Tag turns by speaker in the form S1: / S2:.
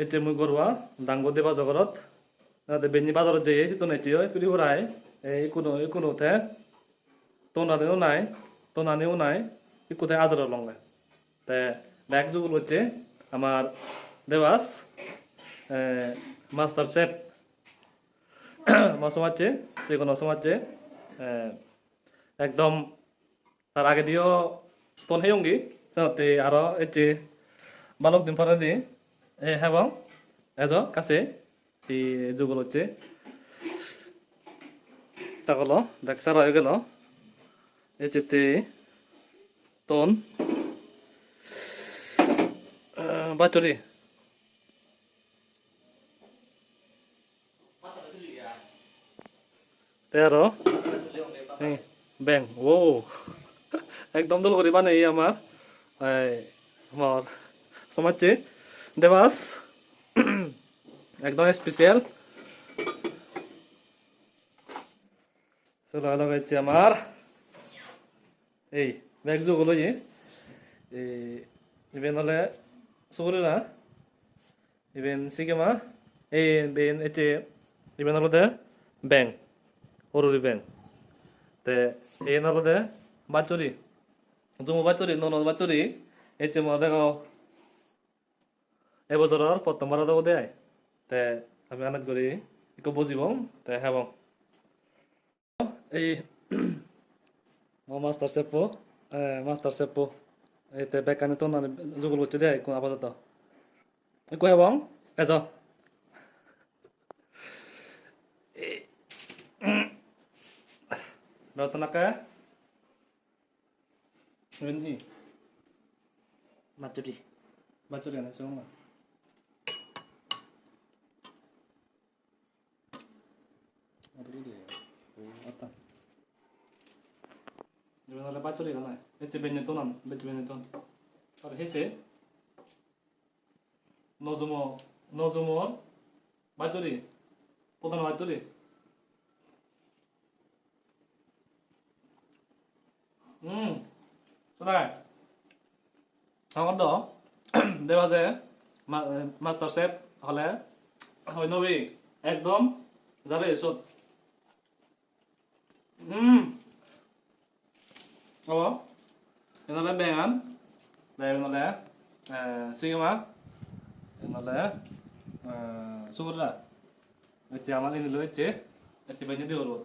S1: এতিয়া মই গৰুৱা ডাঙৰ দেৱা জগৰত বেনি বাজাৰত যাই তো নেটিও পিৰি উৰাই কোনো উঠে তোনানেও নাই কোথায় আজারও লঙ্গা তে ব্যাগ যুগল হচ্ছে আমার দেবাস মাস্টার শেফ মশমাচ্ছে সে কোনো সমাজে একদম তার আগে দিও তোন হেয়ঙ্গি যাতে আরো এতে বালক দিন পরে দি হ্যাঁ এজ কাছে এই যুগল হচ্ছে তা হলো দেখছার হয়ে গেল এতে তোন বাচরি তেরো ব্যাং ও একদম দল করি বানাই আমার সমাজে দেবাস একদম স্পেশাল চলো লাগাইছে আমার এই ব্যাগ যুগলো ইভেন হলে সগুলি না ইভেন সিকেমা এই বেন এতে ইভেন হলো ব্যাং হরুরি ব্যাং তে এই হলো বাচুরি জমু বাচুরি নন বাচুরি এতে মা দেখো এবছৰৰ প্ৰথমবাৰ দেয় তে আমি আনাত করি একো বুঝিব তে হ্যাঁ এই মাস্টার শেফ এতে বেকানে তো না যুগল হচ্ছে দেয় আপাতত একো হ্যাঁ এজ বেতনাকে বাচুরি আনাইছো না Jual bacuri kan? Itu benetonan, beneton. Kalau hese, nozumo, bacuri, potan bacuri. Sudah. Sangat dah. Dewa saya, master chef, hale, hoi novi, ekdom, jare esot. Apa? Yang nolnya bengan, yang nolnya singa, yang nolnya surra. Itu amal ini loh, itu banyak diurut.